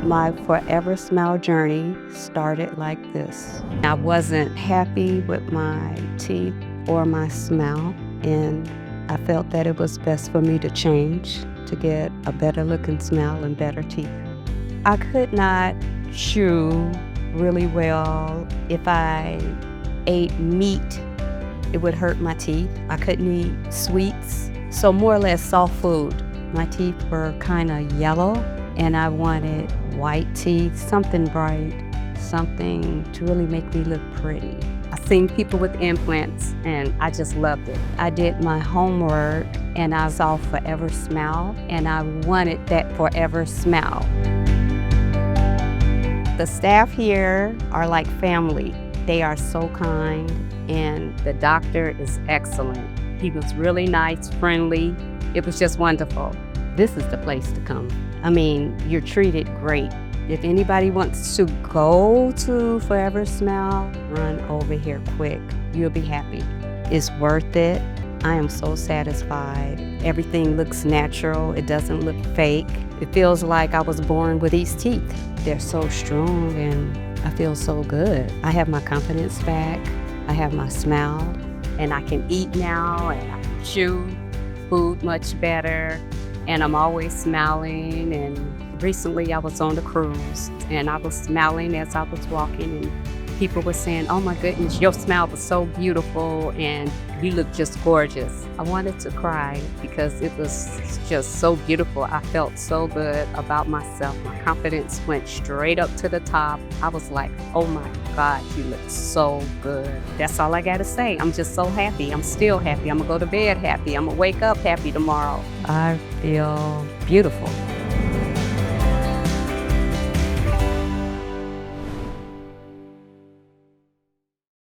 My forever smile journey started like this. I wasn't happy with my teeth or my smile, and I felt that it was best for me to change to get a better looking smile and better teeth. I could not chew really well. If I ate meat, it would hurt my teeth. I couldn't eat sweets, so more or less soft food. My teeth were kind of yellow, and I wanted white teeth, something bright, something to really make me look pretty. I've seen people with implants, and I just loved it. I did my homework, and I saw Forever Smile, and I wanted that Forever Smile. The staff here are like family. They are so kind, and the doctor is excellent. He was really nice, friendly. It was just wonderful. This is the place to come. I mean, you're treated great. If anybody wants to go to Forever Smile, run over here quick. You'll be happy. It's worth it. I am so satisfied. Everything looks natural. It doesn't look fake. It feels like I was born with these teeth. They're so strong, and I feel so good. I have my confidence back. I have my smile, and I can eat now, and I can chew food much better, and I'm always smiling. And recently I was on the cruise, and I was smiling as I was walking, and people were saying, "Oh my goodness, your smile was so beautiful, and you look just gorgeous." I wanted to cry because it was just so beautiful. I felt so good about myself. My confidence went straight up to the top. I was like, "Oh my God, you look so good." That's all I gotta say. I'm just so happy. I'm still happy. I'm gonna go to bed happy. I'm gonna wake up happy tomorrow. I feel beautiful.